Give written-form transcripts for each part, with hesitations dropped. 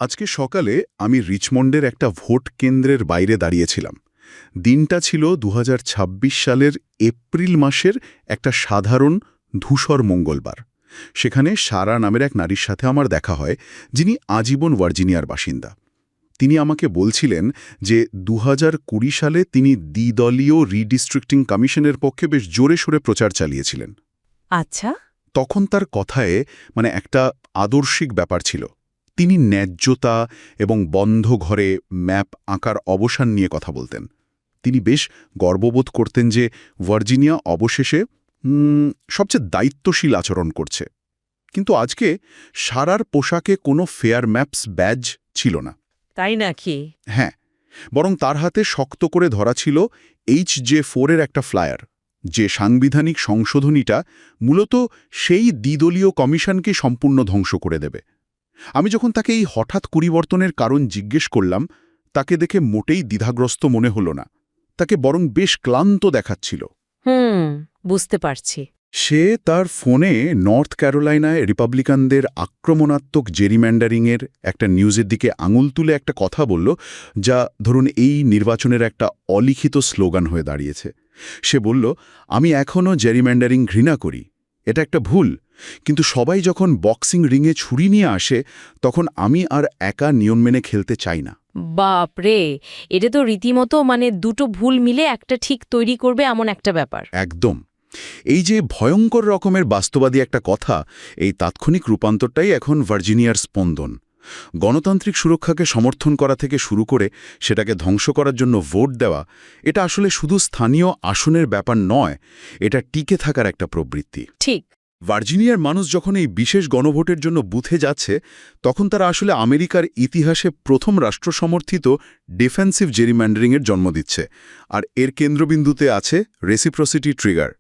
আজকে সকালে আমি রিচমন্ডের একটা ভোট কেন্দ্রের বাইরে দাঁড়িয়েছিলাম। দিনটা ছিল ২০২৬ সালের এপ্রিল মাসের একটা সাধারণ ধূসর মঙ্গলবার। সেখানে সারা নামের এক নারীর সাথে আমার দেখা হয়, যিনি আজীবন ভার্জিনিয়ার বাসিন্দা। তিনি আমাকে বলছিলেন যে ২০২০ সালে তিনি দ্বিদলীয় রিডিস্ট্রিক্টিং কমিশনের পক্ষে বেশ জোরে সোরে প্রচার চালিয়েছিলেন। আচ্ছা। তখন তার কথায় একটা আদর্শিক ব্যাপার ছিল। তিনি ন্যায্যতা এবং বন্ধ ঘরে ম্যাপ আঁকার অবসান নিয়ে কথা বলতেন। তিনি বেশ গর্ববোধ করতেন যে ভার্জিনিয়া অবশেষে সবচেয়ে দায়িত্বশীল আচরণ করছে। কিন্তু আজকে সারার পোশাকে কোনো ফেয়ার ম্যাপস ব্যাজ ছিল না। তাই নাকি? হ্যাঁ, বরং তার হাতে শক্ত করে ধরা ছিল HJ4 এর একটা ফ্লায়ার, যে সাংবিধানিক সংশোধনীটা মূলত সেই দ্বিদলীয় কমিশনকে সম্পূর্ণ ধ্বংস করে দেবে। আমি যখন তাকে এই হঠাৎ পরিবর্তনের কারণ জিজ্ঞেস করলাম, তাকে দেখে মোটেই দ্বিধাগ্রস্ত মনে হলো না। তাকে বরং বেশ ক্লান্ত দেখাচ্ছিল। বুঝতে পারছি। সে তার ফোনে নর্থ ক্যারোলাইনায় রিপাবলিকানদের আক্রমণাত্মক জেরিম্যান্ডারিংয়ের একটা নিউজের দিকে আঙুল তুলে একটা কথা বলল, যা ধরুন এই নির্বাচনের একটা অলিখিত স্লোগান হয়ে দাঁড়িয়েছে। সে বলল, আমি এখনও জেরিম্যান্ডারিং ঘৃণা করি, এটা একটা ভুল, কিন্তু সবাই যখন বক্সিং রিংয়ে ছুরি নিয়ে আসে তখন আমি আর একা নিয়ম মেনে খেলতে চাই না। বাপ রে, এটা তো রীতিমতো দুটো ভুল মিলে একটা ঠিক তৈরি করবে এমন একটা ব্যাপার। একদম। এই যে ভয়ঙ্কর রকমের বাস্তবাদী একটা কথা, এই তাৎক্ষণিক রূপান্তরটাই এখন ভার্জিনিয়ার স্পন্দন। গণতান্ত্রিক সুরক্ষাকে সমর্থন করা থেকে শুরু করে সেটাকে ধ্বংস করার জন্য ভোট দেওয়া, এটা আসলে শুধু স্থানীয় আসনের ব্যাপার নয়, এটা টিকে থাকার একটা প্রবৃত্তি। ঠিক। ভার্জিনিয়ার মানুষ যখন এই বিশেষ গণভোটের জন্য বুথে যাচ্ছে, তখন তারা আসলে আমেরিকার ইতিহাসে প্রথম রাষ্ট্রসমর্থিত ডিফেন্সিভ জেরিম্যান্ডারিংয়ের জন্ম দিচ্ছে। আর এর কেন্দ্রবিন্দুতে আছে রেসিপ্রসিটি ট্রিগার।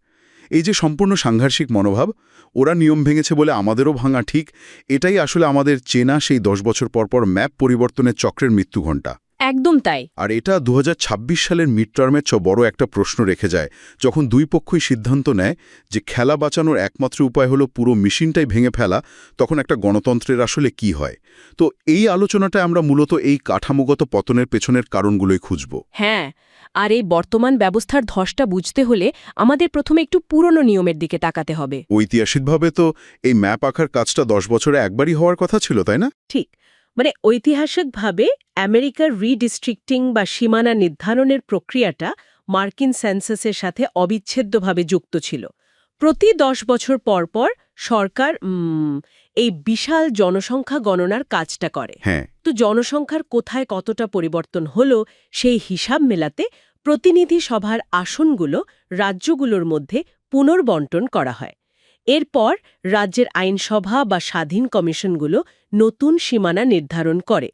এই যে সম্পূর্ণ সাংঘর্ষিক মনোভাব, ওরা নিয়ম ভেঙেছে বলে আমাদেরও ভাঙা ঠিক, এটাই আসলে আমাদের চেনা সেই ১০ বছর পরপর ম্যাপ পরিবর্তনের চক্রের মৃত্যুঘণ্টা। একদম তাই। আর এটা ২০২৬ সালের মিড টার্মের বড় একটা প্রশ্ন রেখে যায়, যখন দুই পক্ষই সিদ্ধান্ত নেয় যে খেলা বাঁচানোর একমাত্র উপায় হলো পুরো মেশিনটাই ভেঙে ফেলা, তখন একটা গণতন্ত্রের আসলে কি হয়। তো এই আলোচনাটায় আমরা মূলত এই কাঠামোগত পতনের পেছনের কারণগুলোই খুঁজব। হ্যাঁ, আর এই বর্তমান ব্যবস্থার ধসটা বুঝতে হলে আমাদের প্রথমে একটু পুরনো নিয়মের দিকে তাকাতে হবে। ঐতিহাসিকভাবে তো এই ম্যাপ আঁকার কাজটা ১০ বছরে একবারই হওয়ার কথা ছিল, তাই না? ঠিক। ঐতিহাসিকভাবে আমেরিকার রিডিস্ট্রিক্টিং বা সীমানা নির্ধারণের প্রক্রিয়াটা মার্কিন সেন্সাসের সাথে অবিচ্ছেদ্যভাবে যুক্ত ছিল। প্রতি ১০ বছর পর পর সরকার এই বিশাল জনসংখ্যা গণনার কাজটা করে। হ্যাঁ। তো জনসংখ্যার কোথায় কতটা পরিবর্তন হলো সেই হিসাব মেলাতে প্রতিনিধি সভার আসনগুলো রাজ্যগুলোর মধ্যে পুনর্বণ্টন করা হয়। এরপর রাজ্যের আইনসভা বা স্বাধীন কমিশনগুলো নতুন সীমানা নির্ধারণ করে।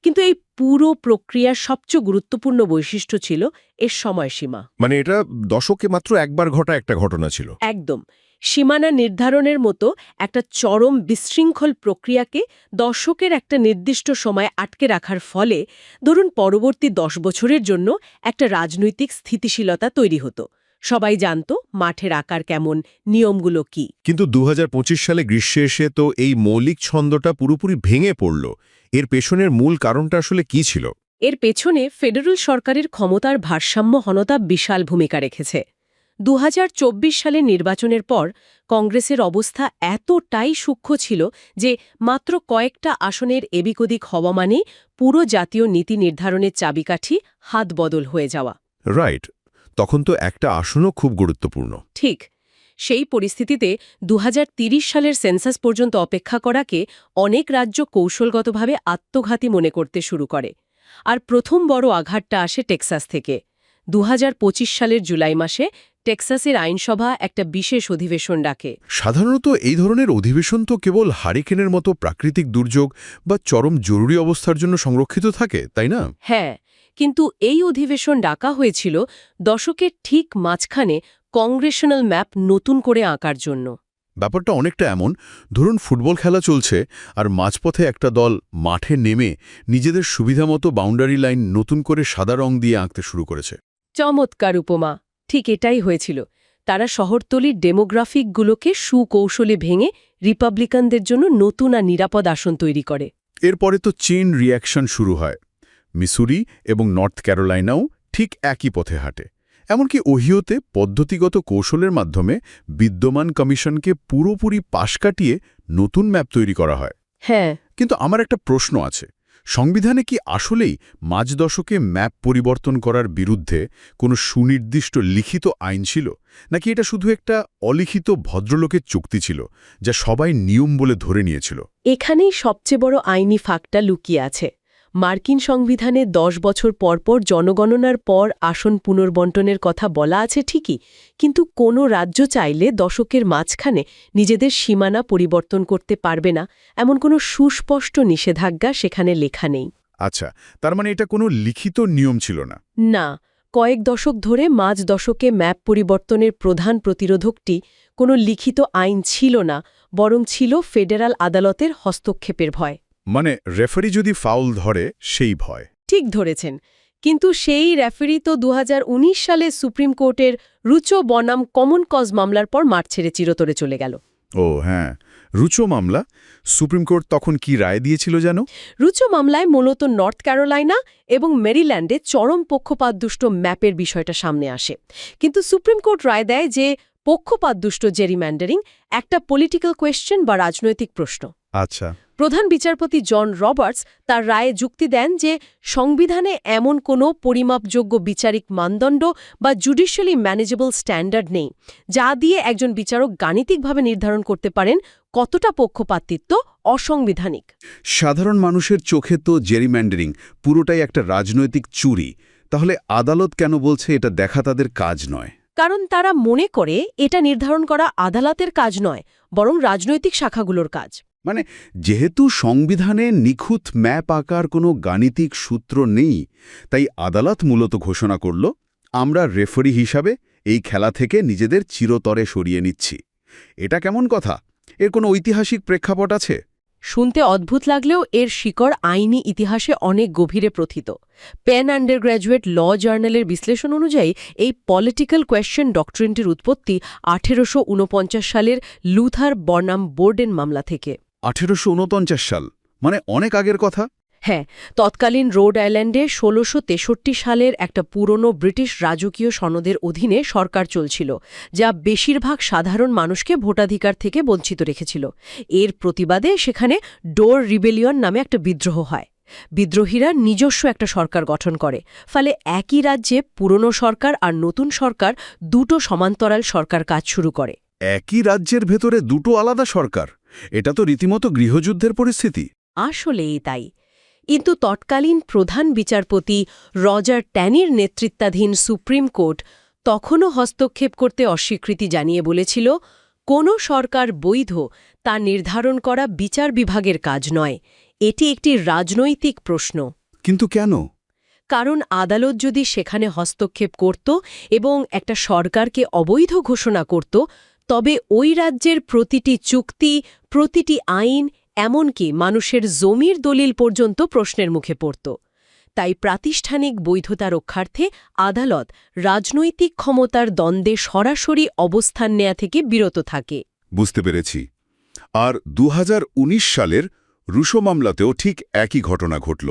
কিন্তু এই পুরো প্রক্রিয়ার সবচেয়ে গুরুত্বপূর্ণ বৈশিষ্ট্য ছিল এর সময়সীমা। এটা দশকে মাত্র একবার ঘটা একটা ঘটনা ছিল। একদম। সীমানা নির্ধারণের মতো একটা চরম বিশৃঙ্খল প্রক্রিয়াকে দশকের একটা নির্দিষ্ট সময় আটকে রাখার ফলে ধরুন পরবর্তী ১০ বছরের জন্য একটা রাজনৈতিক স্থিতিশীলতা তৈরি হতো। সবাই জানত মাঠের আকার কেমন, নিয়মগুলো কি। কিন্তু ২০২৫ সালে গ্রীষ্মে এসে তো এই মৌলিক ছন্দটা পুরোপুরি ভেঙে পড়ল। এর পেছনের মূল কারণটা আসলে কি ছিল? এর পেছনে ফেডারেল সরকারের ক্ষমতার ভারসাম্যহীনতা বিশাল ভূমিকা রেখেছে। ২০২৪ সালের নির্বাচনের পর কংগ্রেসের অবস্থা এতটাই সূক্ষ্ম ছিল যে মাত্র কয়েকটা আসনের এদিক ওদিক হওয়া মানেই পুরো জাতীয় নীতি নির্ধারণের চাবিকাঠি হাত বদল হয়ে যাওয়া। রাইট। তখন তো একটা আসনও খুব গুরুত্বপূর্ণ। ঠিক। সেই পরিস্থিতিতে ২০৩০ সালের সেন্সাস পর্যন্ত অপেক্ষা করাকে অনেক রাজ্য কৌশলগতভাবে আত্মঘাতী মনে করতে শুরু করে। আর প্রথম বড় আঘাতটা আসে টেক্সাস থেকে। ২০২৫ সালের জুলাই মাসে টেক্সাসের আইনসভা একটা বিশেষ অধিবেশন ডাকে। সাধারণত এই ধরনের অধিবেশন তো কেবল হারিকেনের মতো প্রাকৃতিক দুর্যোগ বা চরম জরুরি অবস্থার জন্য সংরক্ষিত থাকে, তাই না? হ্যাঁ, কিন্তু এই অধিবেশন ডাকা হয়েছিল দশকের ঠিক মাঝখানে কংগ্রেশনাল ম্যাপ নতুন করে আঁকার জন্য। ব্যাপারটা অনেকটা এমন, ধরুন ফুটবল খেলা চলছে আর মাঝপথে একটা দল মাঠে নেমে নিজেদের সুবিধামতো বাউন্ডারি লাইন নতুন করে সাদা রং দিয়ে আঁকতে শুরু করেছে। চমৎকার উপমা। ঠিক এটাই হয়েছিল। তারা শহরতলির ডেমোগ্রাফিকগুলোকে সুকৌশলে ভেঙে রিপাবলিকানদের জন্য নতুন আর নিরাপদ আসন তৈরি করে। এরপরে তো চেইন রিয়াকশন শুরু হয়। মিসুরি এবং নর্থ ক্যারোলাইনাও ঠিক একই পথে হাঁটে। এমনকি ওহিওতে পদ্ধতিগত কৌশলের মাধ্যমে বিদ্যমান কমিশনকে পুরোপুরি পাশ কাটিয়ে নতুন ম্যাপ তৈরি করা হয়। হ্যাঁ, কিন্তু আমার একটা প্রশ্ন আছে, সংবিধানে কি আসলেই মাঝ দশকে ম্যাপ পরিবর্তন করার বিরুদ্ধে কোনো সুনির্দিষ্ট লিখিত আইন ছিল, নাকি এটা শুধু একটা অলিখিত ভদ্রলোকের চুক্তি ছিল যা সবাই নিয়ম বলে ধরে নিয়েছিল? এখানেই সবচেয়ে বড় আইনি ফাঁকটা লুকিয়ে আছে। মার্কিন সংবিধানে 10 বছর পরপর জনগণনার পর আসন পুনর্বণ্টনের কথা বলা আছে ঠিকই, কিন্তু কোনো রাজ্য চাইলে দশকের মাঝখানে নিজেদের সীমানা পরিবর্তন করতে পারবে না এমন কোনো সুস্পষ্ট নিষেধাজ্ঞা সেখানে লেখা নেই। আচ্ছা, তার মানে এটা কোনো লিখিত নিয়ম ছিল না? না, কয়েক দশক ধরে মাঝ দশকে ম্যাপ পরিবর্তনের প্রধান প্রতিরোধকটি কোনো লিখিত আইন ছিল না, বরং ছিল ফেডারাল আদালতের হস্তক্ষেপের ভয়। মানে রেফারি যদি ফাউল ধরে সেই ভয়? ঠিক ধরেছেন, কিন্তু সেই রেফারি তো 2019 সালে সুপ্রিম কোর্টের রুচো বনাম কমন কজ মামলার পর মাঠ ছেড়ে চিরতরে চলে গেল। ও হ্যাঁ, রুচো মামলা। সুপ্রিম কোর্ট তখন কি রায় দিয়েছিল জানো? রুচো মামলায় মূলত নর্থ ক্যারোলাইনা এবং মেরিল্যান্ডে চরম পক্ষপাতদুষ্ট ম্যাপের বিষয়টা সামনে আসে। কিন্তু সুপ্রিম কোর্ট রায় দেয় যে পক্ষপাতদুষ্ট জেরিম্যান্ডারিং একটা পলিটিক্যাল কোয়েশ্চেন বা রাজনৈতিক প্রশ্ন। আচ্ছা। প্রধান বিচারপতি জন রবার্টস তার রায়ে যুক্তি দেন যে সংবিধানে এমন কোনো পরিমাপযোগ্য বিচারিক মানদণ্ড বা জুডিশিয়ালি ম্যানেজেবল স্ট্যান্ডার্ড নেই যা দিয়ে একজন বিচারক গাণিতিকভাবে নির্ধারণ করতে পারেন কতটা পক্ষপাতিত্ব অসাংবিধানিক। সাধারণ মানুষের চোখে তো জেরিম্যান্ডারিং পুরোটাই একটা রাজনৈতিক চুরি। তাহলে আদালত কেন বলছে এটা দেখা তাদের কাজ নয়? কারণ তারা মনে করে এটা নির্ধারণ করা আদালতের কাজ নয়, বরং রাজনৈতিক শাখাগুলোর কাজ। মানে যেহেতু সংবিধানে নিখুঁত ম্যাপ আঁকার কোনো গাণিতিক সূত্র নেই, তাই আদালত মূলত ঘোষণা করল, আমরা রেফারি হিসাবে এই খেলা থেকে নিজেদের চিরতরে সরিয়ে নিচ্ছি। এটা কেমন কথা? এর কোনো ঐতিহাসিক প্রেক্ষাপট আছে? শুনতে অদ্ভুত লাগলেও এর শিকড় আইনি ইতিহাসে অনেক গভীরে প্রথিত। পেন আন্ডারগ্র্যাজুয়েট ল জার্নালের বিশ্লেষণ অনুযায়ী এই পলিটিক্যাল কোয়েশ্চেন ডক্ট্রিনটির উৎপত্তি 1849 সালের লুথার বনাম বোর্ডেন মামলা থেকে। 1849 সাল, মানে অনেক আগের কথা। হ্যাঁ, তৎকালীন রোড আইল্যান্ডে 1663 সালের একটা পুরনো ব্রিটিশ রাজকীয় সনদের অধীনে সরকার চলছিল, যা বেশিরভাগ সাধারণ মানুষকে ভোটাধিকার থেকে বঞ্চিত রেখেছিল। এর প্রতিবাদে সেখানে ডোর রিবেলিয়ন নামে একটা বিদ্রোহ হয়। বিদ্রোহীরা নিজস্ব একটা সরকার গঠন করে, ফলে একই রাজ্যে পুরনো সরকার আর নতুন সরকার দুটো সমান্তরাল সরকার কাজ শুরু করে। একই রাজ্যের ভেতরে দুটো আলাদা সরকার, এটা তো রীতিমতো গৃহযুদ্ধের পরিস্থিতি। আসলেই তাই। কিন্তু তৎকালীন প্রধান বিচারপতি রজার ট্যানির নেতৃত্বাধীন সুপ্রিম কোর্ট তখনও হস্তক্ষেপ করতে অস্বীকৃতি জানিয়ে বলেছিল, কোনো সরকার বৈধ তা নির্ধারণ করা বিচার বিভাগের কাজ নয়, এটি একটি রাজনৈতিক প্রশ্ন। কিন্তু কেন? কারণ আদালত যদি সেখানে হস্তক্ষেপ করত এবং একটা সরকারকে অবৈধ ঘোষণা করত, তবে ওই রাজ্যের প্রতিটি চুক্তি, প্রতিটি আইন, এমনকি মানুষের জমির দলিল পর্যন্ত প্রশ্নের মুখে পড়ত। তাই প্রাতিষ্ঠানিক বৈধতা রক্ষার্থে আদালত রাজনৈতিক ক্ষমতার দ্বন্দ্বে সরাসরি অবস্থান নেয়া থেকে বিরত থাকে। বুঝতে পেরেছি। আর 2019 সালের রুশো মামলাতেও ঠিক একই ঘটনা ঘটল।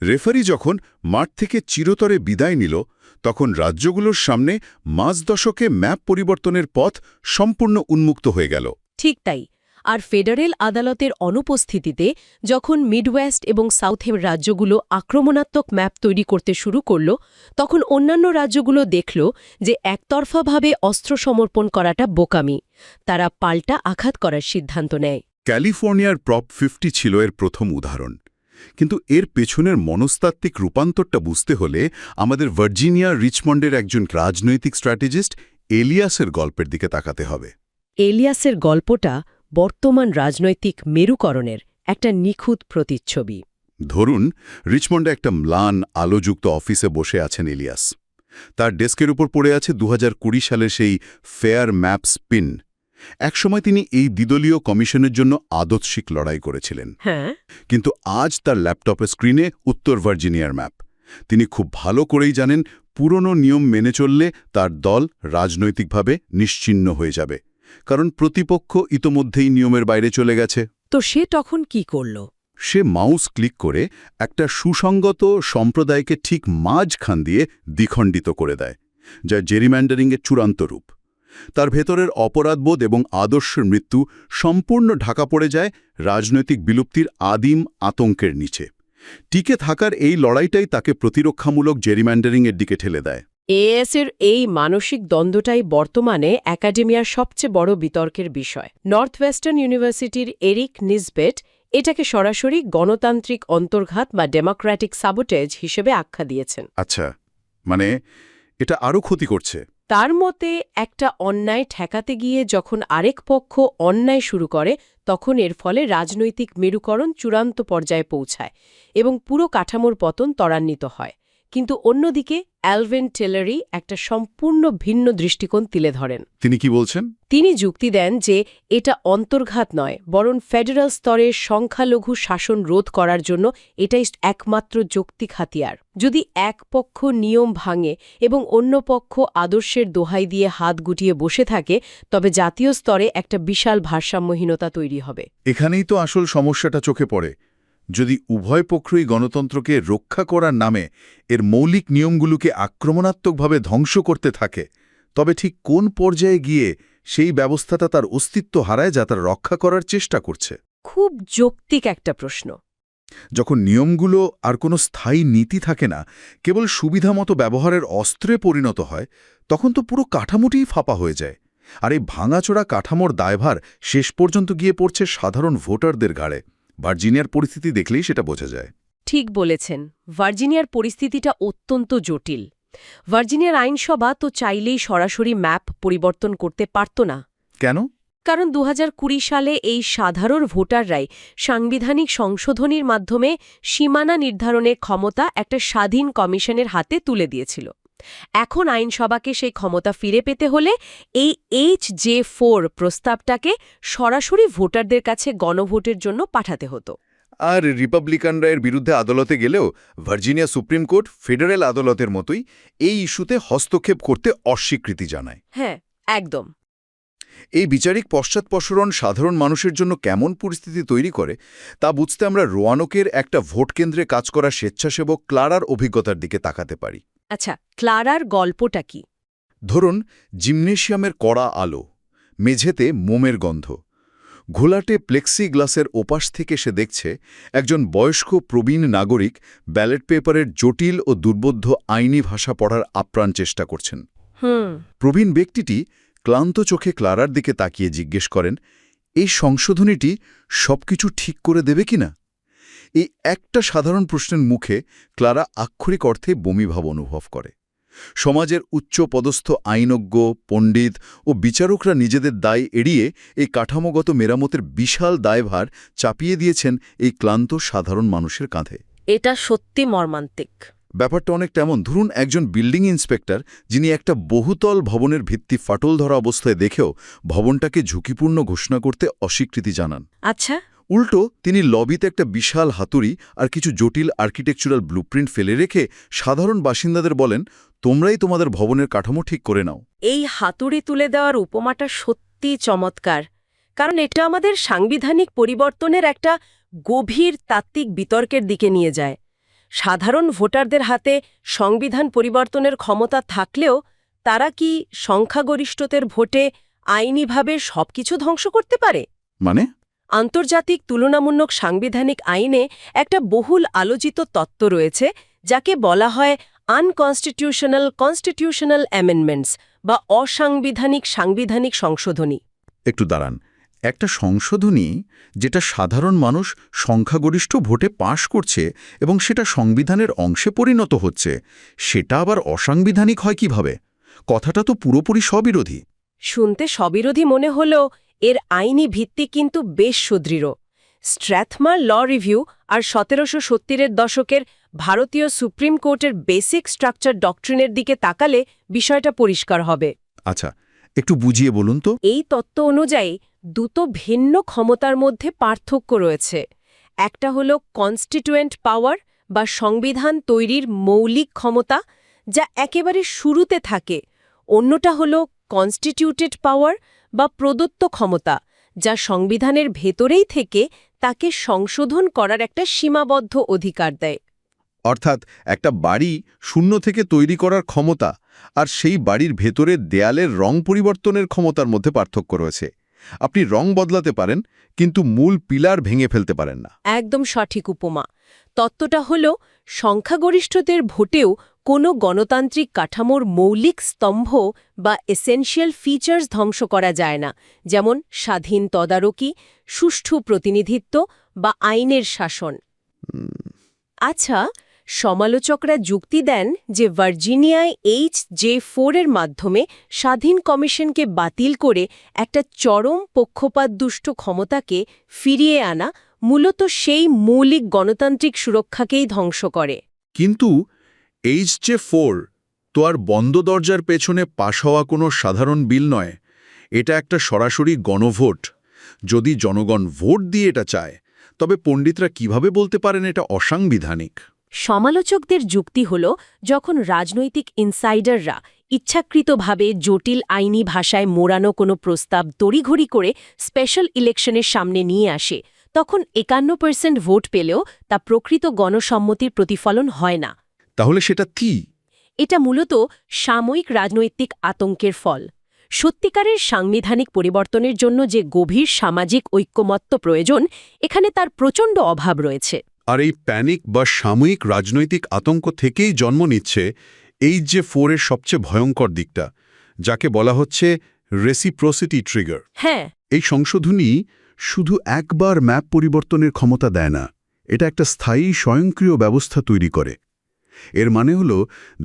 রেফারি যখন মাঠ থেকে চিরতরে বিদায় নিল, তখন রাজ্যগুলোর সামনে মাঝ দশকে ম্যাপ পরিবর্তনের পথ সম্পূর্ণ উন্মুক্ত হয়ে গেল। ঠিক তাই। আর ফেডারেল আদালতের অনুপস্থিতিতে যখন মিডওয়েস্ট এবং সাউথের রাজ্যগুলো আক্রমণাত্মক ম্যাপ তৈরি করতে শুরু করল, তখন অন্যান্য রাজ্যগুলো দেখল যে একতরফাভাবে অস্ত্র সমর্পণ করাটা বোকামি। তারা পাল্টা আঘাত করার সিদ্ধান্ত নেয়। ক্যালিফোর্নিয়ার প্রপ 50 ছিল এর প্রথম উদাহরণ। কিন্তু এর পেছনের মনস্তাত্ত্বিক রূপান্তরটা বুঝতে হলে আমাদের ভার্জিনিয়া রিচমন্ডের একজন রাজনৈতিক স্ট্র্যাটেজিস্ট এলিয়াসের গল্পের দিকে তাকাতে হবে। এলিয়াসের গল্পটা বর্তমান রাজনৈতিক মেরুকরণের একটা নিখুঁত প্রতিচ্ছবি। ধরুন, রিচমন্ডে একটা ম্লান আলোযুক্ত অফিসে বসে আছেন এলিয়াস। তার ডেস্কের উপর পড়ে আছে 2020 সালের সেই ফেয়ার ম্যাপস পিন। একসময় তিনি এই দ্বিদলীয় কমিশনের জন্য আদর্শিক লড়াই করেছিলেন। হ্যাঁ, কিন্তু আজ তার ল্যাপটপের স্ক্রিনে উত্তর ভার্জিনিয়ার ম্যাপ। তিনি খুব ভালো করেই জানেন পুরনো নিয়ম মেনে চললে তার দল রাজনৈতিকভাবে নিশ্চিহ্ন হয়ে যাবে, কারণ প্রতিপক্ষ ইতোমধ্যেই নিয়মের বাইরে চলে গেছে। তো সে তখন কি করল? সে মাউস ক্লিক করে একটা সুসংগত সম্প্রদায়কে ঠিক মাঝখান দিয়ে দ্বিখণ্ডিত করে দেয়, যা জেরিম্যান্ডারিংয়ের চূড়ান্ত রূপ। তার ভেতরের অপরাধবোধ এবং আদর্শের মৃত্যু সম্পূর্ণ ঢাকা পড়ে যায় রাজনৈতিক বিলুপ্তির আদিম আতঙ্কের নিচে। টিকে থাকার এই লড়াইটাই তাকে প্রতিরক্ষামূলক জেরিম্যান্ডারিংয়ের দিকে ঠেলে দেয়। এএসের এই মানসিক দ্বন্দ্বটাই বর্তমানে একাডেমিয়ার সবচেয়ে বড় বিতর্কের বিষয়। নর্থ ওয়েস্টার্ন ইউনিভার্সিটির এরিক নিসবেট এটাকে সরাসরি গণতান্ত্রিক অন্তর্ঘাত বা ডেমোক্র্যাটিক সাবোটেজ হিসেবে আখ্যা দিয়েছেন। আচ্ছা, মানে এটা আরও ক্ষতি করছে। তার মতে একটা অন্যায় ঠেকাতে গিয়ে যখন আরেক পক্ষ অন্যায় শুরু করে, তখন এর ফলে রাজনৈতিক মেরুকরণ চূড়ান্ত পর্যায়ে পৌঁছায় এবং পুরো কাঠামোর পতন ত্বরান্বিত হয়। কিন্তু অন্যদিকে অ্যালভিন টেলরি একটা সম্পূর্ণ ভিন্ন দৃষ্টিকোণ তুলে ধরেন। তিনি কি বলছেন? তিনি যুক্তি দেন যে এটা অন্তর্ঘাত নয়, বরং ফেডারাল স্তরে সংখ্যালঘু শাসন রোধ করার জন্য এটাই একমাত্র যৌক্তিক হাতিয়ার। যদি এক পক্ষ নিয়ম ভাঙে এবং অন্য পক্ষ আদর্শের দোহাই দিয়ে হাত গুটিয়ে বসে থাকে, তবে জাতীয় স্তরে একটা বিশাল ভারসাম্যহীনতা তৈরি হবে। এখানেই তো আসল সমস্যাটা চোখে পড়ে। যদি উভয় পক্ষই গণতন্ত্রকে রক্ষা করার নামে এর মৌলিক নিয়মগুলোকে আক্রমণাত্মকভাবে ধ্বংস করতে থাকে, তবে ঠিক কোন পর্যায়ে গিয়ে সেই ব্যবস্থাটা তার অস্তিত্ব হারায় যা তার রক্ষা করার চেষ্টা করছে? খুব যৌক্তিক একটা প্রশ্ন। যখন নিয়মগুলো আর কোনো স্থায়ী নীতি থাকে না, কেবল সুবিধামতো ব্যবহারের অস্ত্রে পরিণত হয়, তখন তো পুরো কাঠামোটিই ফাঁপা হয়ে যায়। আর এই ভাঙাচোরা কাঠামোর দায়ভার শেষ পর্যন্ত গিয়ে পড়ছে সাধারণ ভোটারদের ঘাড়ে। ভার্জিনিয়ার পরিস্থিতি দেখলেই সেটা বোঝা যায়। ঠিক বলেছেন, ভার্জিনিয়ার পরিস্থিতিটা অত্যন্ত জটিল। ভার্জিনিয়ার আইনসভা তো চাইলেই সরাসরি ম্যাপ পরিবর্তন করতে পারত না। কেন? কারণ 2020 সালে এই সাধারণ ভোটাররাই সাংবিধানিক সংশোধনীর মাধ্যমে সীমানা নির্ধারণের ক্ষমতা একটা স্বাধীন কমিশনের হাতে তুলে দিয়েছিল। এখন আইনসভাকে সেই ক্ষমতা ফিরে পেতে হলে এই HJ4 প্রস্তাবটাকে সরাসরি ভোটারদের কাছে গণভোটের জন্য পাঠাতে হতো। আর রিপাবলিকানরা এর বিরুদ্ধে আদালতে গেলেও ভার্জিনিয়া সুপ্রিম কোর্ট ফেডারেল আদালতের মতোই এই ইস্যুতে হস্তক্ষেপ করতে অস্বীকৃতি জানায়। হ্যাঁ, একদম। এই বিচারিক পশ্চাৎপসরণ সাধারণ মানুষের জন্য কেমন পরিস্থিতি তৈরি করে তা বুঝতে আমরা রোয়ানোকের একটা ভোট কেন্দ্রে কাজ করা স্বেচ্ছাসেবক ক্লারার অভিজ্ঞতার দিকে তাকাতে পারি। আচ্ছা, ক্লারার গল্পটা কি? ধরুন, জিমনেশিয়ামের কড়া আলো, মেঝেতে মোমের গন্ধ, ঘোলাটে প্লেক্সি গ্লাসের ওপাশ থেকে সে দেখছে একজন বয়স্ক প্রবীণ নাগরিক ব্যালট পেপারের জটিল ও দুর্বোধ্য আইনি ভাষা পড়ার আপ্রাণ চেষ্টা করছেন। প্রবীণ ব্যক্তিটি ক্লান্ত চোখে ক্লারার দিকে তাকিয়ে জিজ্ঞেস করেন, এই সংশোধনীটি সবকিছু ঠিক করে দেবে কিনা? এই একটা সাধারণ প্রশ্নের মুখে ক্লারা আক্ষরিক অর্থে বমিভাব অনুভব করে। সমাজের উচ্চ পদস্থ আইনজ্ঞ, পণ্ডিত ও বিচারকরা নিজেদের দায় এড়িয়ে এই কাঠামোগত মেরামতের বিশাল দায়ভার চাপিয়ে দিয়েছেন এই ক্লান্ত সাধারণ মানুষের কাঁধে। এটা সত্যি মর্মান্তিক। ব্যাপারটা অনেক তেমন, ধরুন একজন বিল্ডিং ইন্সপেক্টর যিনি একটা বহুতল ভবনের ভিত্তি ফাটল ধরা অবস্থায় দেখেও ভবনটাকে ঝুঁকিপূর্ণ ঘোষণা করতে অস্বীকৃতি জানান। আচ্ছা। উল্টো তিনি লবিতে একটা বিশাল হাতুড়ি আর কিছু জটিল আর্কিটেকচারাল ব্লুপ্রিন্ট ফেলে রেখে সাধারণ বাসিন্দাদের বলেন, তোমরাই তোমাদের ভবনের কাঠামো ঠিক করে নাও। এই হাতুড়ি তুলে দেওয়ার উপমাটা সত্যি চমৎকার, কারণ এটা আমাদের সাংবিধানিক পরিবর্তনের একটা গভীর তাত্ত্বিক বিতর্কের দিকে নিয়ে যায়। সাধারণ ভোটারদের হাতে সংবিধান পরিবর্তনের ক্ষমতা থাকলেও তারা কি সংখ্যাগরিষ্ঠতার ভোটে আইনিভাবে সবকিছু ধ্বংস করতে পারে? মানে? আন্তর্জাতিক তুলনামূলক সাংবিধানিক আইনে একটা বহুল আলোচিত তত্ত্ব রয়েছে যাকে বলা হয় কনস্টিটিউশনাল অ্যামেন্ডমেন্টস বা অসাংবিধানিক সাংবিধানিক সংশোধনী। একটু দাঁড়ান, একটা সংশোধনী যেটা সাধারণ মানুষ সংখ্যাগরিষ্ঠ ভোটে পাশ করছে এবং সেটা সংবিধানের অংশে পরিণত হচ্ছে, সেটা আবার অসাংবিধানিক হয় কিভাবে? কথাটা তো পুরোপুরি স্ববিরোধী। শুনতে স্ববিরোধী মনে হলেও এর আইনি ভিত্তি কিন্তু বেশ সুদৃঢ়। স্ট্র্যাথমার ল রিভিউ আর 1770-এর দশকের ভারতীয় সুপ্রিম কোর্টের বেসিক স্ট্রাকচার ডক্ট্রিনের দিকে তাকালে বিষয়টা পরিষ্কার হবে। আচ্ছা, একটু বুঝিয়ে বলুন তো। এই তত্ত্ব অনুযায়ী দুটো ভিন্ন ক্ষমতার মধ্যে পার্থক্য রয়েছে। একটা হলো কনস্টিটুয়েন্ট পাওয়ার বা সংবিধান তৈরির মৌলিক ক্ষমতা, যা একেবারে শুরুতে থাকে। অন্যটা হলো কনস্টিটিউটেড পাওয়ার বা প্রদত্ত ক্ষমতা, যা সংবিধানের ভেতরেই থেকে তাকে সংশোধন করার একটা সীমাবদ্ধ অধিকার দেয়। অর্থাৎ একটা বাড়ি শূন্য থেকে তৈরি করার ক্ষমতা আর সেই বাড়ির ভেতরে দেয়ালের রং পরিবর্তনের ক্ষমতার মধ্যে পার্থক্য রয়েছে। আপনি রং বদলাতে পারেন, কিন্তু মূল পিলার ভেঙে ফেলতে পারেন না। একদম সঠিক উপমা। তত্ত্বটা হল সংখ্যাগরিষ্ঠদের ভোটেও কোনো গণতান্ত্রিক কাঠামোর মৌলিক স্তম্ভ বা এসেনশিয়াল ফিচার্স ধ্বংস করা যায় না, যেমন স্বাধীন তদারকি, সুষ্ঠু প্রতিনিধিত্ব বা আইনের শাসন। আচ্ছা, সমালোচকরা যুক্তি দেন যে ভার্জিনিয়ায় H.J. 4 এর মাধ্যমে স্বাধীন কমিশনকে বাতিল করে একটা চরম পক্ষপাতদুষ্ট ক্ষমতাকে ফিরিয়ে আনা মূলত সেই মৌলিক গণতান্ত্রিক সুরক্ষাকেই ধ্বংস করে। কিন্তু H.J. 4 তো আর বন্ধ দরজার পেছনে পাশ হওয়া কোনো সাধারণ বিল নয়। এটা একটা সরাসরি গণভোট। যদি জনগণ ভোট দিয়ে এটা চায়, তবে পণ্ডিতরা কিভাবে বলতে পারেন এটা অসাংবিধানিক? সমালোচকদের যুক্তি হল, যখন রাজনৈতিক ইনসাইডাররা ইচ্ছাকৃতভাবে জটিল আইনি ভাষায় মোড়ানো কোনো প্রস্তাব তড়িঘড়ি করে স্পেশাল ইলেকশনের সামনে নিয়ে আসে, তখন 51% ভোট পেলেও তা প্রকৃত গণসম্মতির প্রতিফলন হয় না। তাহলে সেটা কি? এটা মূলত সাময়িক রাজনৈতিক আতঙ্কের ফল। সত্যিকারের সাংবিধানিক পরিবর্তনের জন্য যে গভীর সামাজিক ঐক্যমত্য প্রয়োজন, এখানে তার প্রচণ্ড অভাব রয়েছে। আর এই প্যানিক বা সাময়িক রাজনৈতিক আতঙ্ক থেকেই জন্ম নিচ্ছে H.J. 4 এর সবচেয়ে ভয়ঙ্কর দিকটা, যাকে বলা হচ্ছে রেসিপ্রোসিটি ট্রিগার। হ্যাঁ, এই সংশোধনী শুধু একবার ম্যাপ পরিবর্তনের ক্ষমতা দেয় না, এটা একটা স্থায়ী স্বয়ংক্রিয় ব্যবস্থা তৈরি করে। এর মানে হল,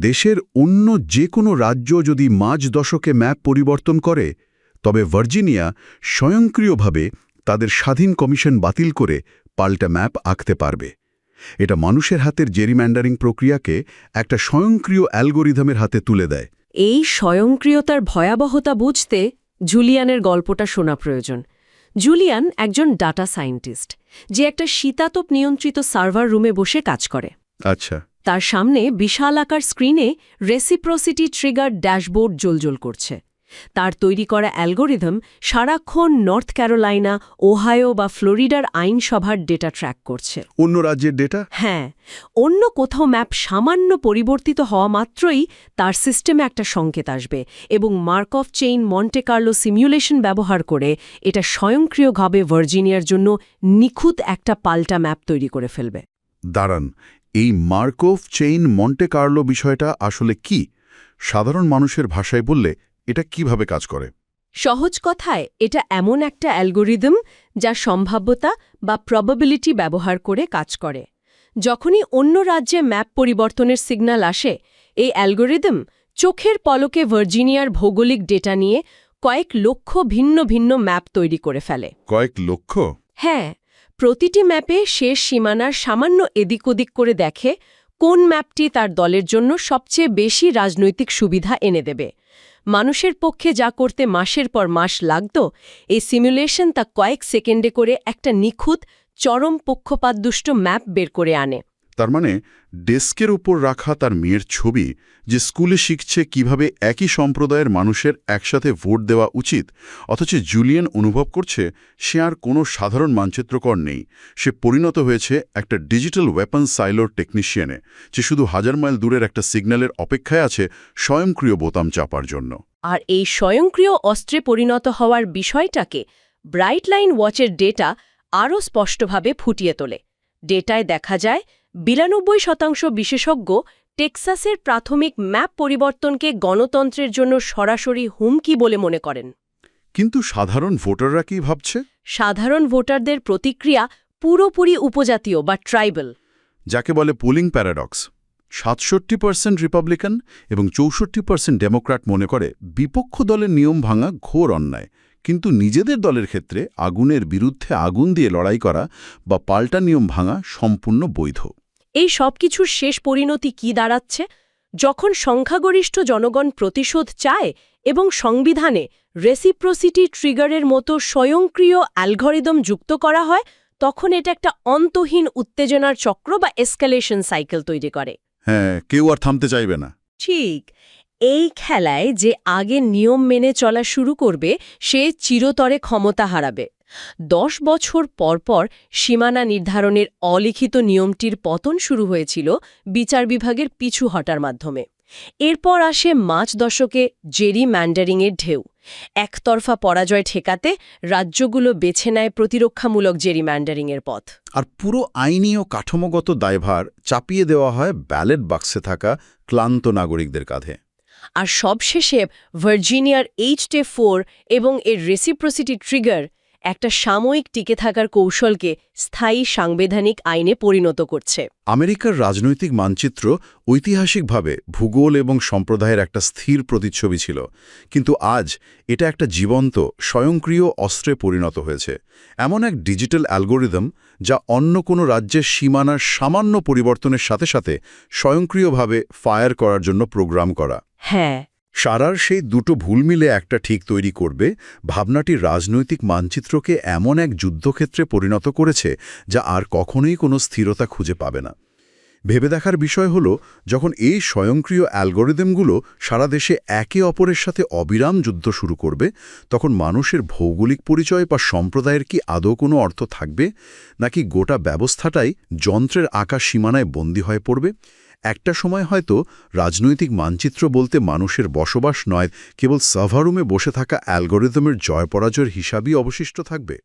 দেশের অন্য যে কোনো রাজ্য যদি মাঝ দশকে ম্যাপ পরিবর্তন করে, তবে ভার্জিনিয়া স্বয়ংক্রিয়ভাবে তাদের স্বাধীন কমিশন বাতিল করে পাল্টা ম্যাপ আঁকতে পারবে। এটা মানুষের হাতের জেরিম্যান্ডারিং প্রক্রিয়াকে একটা স্বয়ংক্রিয় অ্যালগোরিদমের হাতে তুলে দেয়। এই স্বয়ংক্রিয়তার ভয়াবহতা বুঝতে জুলিয়ানের গল্পটা শোনা প্রয়োজন। জুলিয়ান একজন ডাটা সায়েন্টিস্ট, যে একটা শীতাতপ নিয়ন্ত্রিত সার্ভার রুমে বসে কাজ করে। আচ্ছা। তার সামনে বিশাল আকার স্ক্রিনে রেসিপ্রোসিটি ট্রিগার ড্যাশবোর্ড জ্বলজ্বল করছে। তার তৈরি করা অ্যালগোরিদম সারাক্ষণ নর্থ ক্যারোলাইনা, ওহাইও বা ফ্লোরিডার আইনসভার ডেটা ট্র্যাক করছে। অন্য রাজ্যের ডেটা? হ্যাঁ, অন্য কোথাও ম্যাপ সামান্য পরিবর্তিত হওয়া মাত্রই তার সিস্টেমে একটা সংকেত আসবে এবং Markov chain Monte Carlo simulation ব্যবহার করে এটা স্বয়ংক্রিয়ভাবে ভার্জিনিয়ার জন্য নিখুঁত একটা পাল্টা ম্যাপ তৈরি করে ফেলবে। দাঁড়ান, এই মার্কভ চেইন মন্টে কার্লো বিষয়টা আসলে কি? সাধারণ মানুষের ভাষায় বললে এটা কিভাবে কাজ করে? সহজ কথায়, এটা এমন একটা অ্যালগোরিদম যা সম্ভাব্যতা বা প্রবাবিলিটি ব্যবহার করে কাজ করে। যখনই অন্য রাজ্যে ম্যাপ পরিবর্তনের সিগন্যাল আসে, এই অ্যালগোরিদম চোখের পলকে ভার্জিনিয়ার ভৌগোলিক ডেটা নিয়ে কয়েক লক্ষ ভিন্ন ভিন্ন ম্যাপ তৈরি করে ফেলে। কয়েক লক্ষ? হ্যাঁ, প্রতিটি ম্যাপে শেষ সীমানার সামান্য এদিক ওদিক করে দেখে কোন ম্যাপটি তার দলের জন্য সবচেয়ে বেশি রাজনৈতিক সুবিধা এনে দেবে। মানুষের পক্ষে যা করতে মাসের পর মাস লাগত, এই সিমুলেশন তা কয়েক সেকেন্ডে করে একটা নিখুঁত, চরম পক্ষপাতদুষ্ট ম্যাপ বের করে আনে। তার মানে ডেস্কের উপর রাখা তার মেয়ের ছবি, যে স্কুলে শিখছে কিভাবে একই সম্প্রদায়ের মানুষের একসাথে ভোট দেওয়া উচিত, অথচ জুলিয়ান অনুভব করছে সে আর কোনো সাধারণ মানচিত্রকর নেই। সে পরিণত হয়েছে একটা ডিজিটাল ওয়েপন সাইলোর টেকনিশিয়ানে, যে শুধু হাজার মাইল দূরের একটা সিগন্যালের অপেক্ষায় আছে স্বয়ংক্রিয় বোতাম চাপার জন্য। আর এই স্বয়ংক্রিয় অস্ত্রে পরিণত হওয়ার বিষয়টাকে ব্রাইট লাইন ওয়াচের ডেটা আরও স্পষ্টভাবে ফুটিয়ে তোলে। ডেটায় দেখা যায় 92% বিশেষজ্ঞ টেক্সাসের প্রাথমিক ম্যাপ পরিবর্তনকে গণতন্ত্রের জন্য সরাসরি হুমকি বলে মনে করেন। কিন্তু সাধারণ ভোটাররা কি ভাবছে? সাধারণ ভোটারদের প্রতিক্রিয়া পুরোপুরি উপজাতীয় বা ট্রাইবাল, যাকে বলে পোলিং প্যারাডক্স। 67% রিপাবলিকান এবং 64% ডেমোক্র্যাট মনে করে বিপক্ষ দলের নিয়ম ভাঙা ঘোর অন্যায়, কিন্তু নিজেদের দলের ক্ষেত্রে আগুনের বিরুদ্ধে আগুন দিয়ে লড়াই করা বা পাল্টা নিয়ম ভাঙা সম্পূর্ণ বৈধ। এই সব কিছুর শেষ পরিণতি কি দাঁড়াচ্ছে? যখন সংখ্যাগরিষ্ঠ জনগণ প্রতিশোধ চায় এবং সংবিধানে রেসিপ্রোসিটি ট্রিগারের মতো স্বয়ংক্রিয় অ্যালগরিদম যুক্ত করা হয়, তখন এটা একটা অন্তহীন উত্তেজনার চক্র বা এসকালেশন সাইকেল তৈরি করে। হ্যাঁ, কেউ আর থামতে চাইবে না। ঠিক এই খেলায় যে আগে নিয়ম মেনে চলা শুরু করবে সে চিরতরে ক্ষমতা হারাবে। 10 বছর পরপর সীমানা নির্ধারণের অলিখিত নিয়মটির পতন শুরু হয়েছিল বিচার বিভাগের পিছু হটার মাধ্যমে। এরপর আসে মাঝ দশকে জেরি ম্যান্ডারিংয়ের ঢেউ। একতরফা পরাজয় ঠেকাতে রাজ্যগুলো বেছে নেয় প্রতিরক্ষামূলক জেরি ম্যান্ডারিংয়ের পথ। আর পুরো আইনি ও কাঠামোগত দায়ভার চাপিয়ে দেওয়া হয় ব্যালট বাক্সে থাকা ক্লান্ত নাগরিকদের কাঁধে। আর সবশেষে ভার্জিনিয়ার H.T.4 এবং এর রেসিপ্রোসিটি ট্রিগার একটা সাময়িক টিকে থাকার কৌশলকে স্থায়ী সাংবিধানিক আইনে পরিণত করছে। আমেরিকার রাজনৈতিক মানচিত্র ঐতিহাসিকভাবে ভূগোল এবং সম্প্রদায়ের একটা স্থির প্রতিচ্ছবি ছিল, কিন্তু আজ এটা একটা জীবন্ত স্বয়ংক্রিয় অস্ত্রে পরিণত হয়েছে। এমন এক ডিজিটাল অ্যালগোরিদম যা অন্য কোনো রাজ্যের সীমানার সামান্য পরিবর্তনের সাথে সাথে স্বয়ংক্রিয়ভাবে ফায়ার করার জন্য প্রোগ্রাম করা। হ্যাঁ, সারার সেই দুটো ভুল মিলে একটা ঠিক তৈরি করবে ভাবনাটি রাজনৈতিক মানচিত্রকে এমন এক যুদ্ধক্ষেত্রে পরিণত করেছে যা আর কখনোই কোনো স্থিরতা খুঁজে পাবে না। ভেবে দেখার বিষয় হলো, যখন এই স্বয়ংক্রিয় অ্যালগোরিদমগুলো সারা দেশে একে অপরের সাথে অবিরাম যুদ্ধ শুরু করবে, তখন মানুষের ভৌগোলিক পরিচয় বা সম্প্রদায়ের কি আদৌ কোনো অর্থ থাকবে, নাকি গোটা ব্যবস্থাটাই যন্ত্রের আঁকা সীমানায় বন্দী হয়ে পড়বে? একটা সময় হয়তো রাজনৈতিক মানচিত্র বলতে মানুষের বসবাস নয়, কেবল সার্ভাররুমে বসে থাকা অ্যালগোরিদমের জয় পরাজয়ের হিসাবই অবশিষ্ট থাকবে।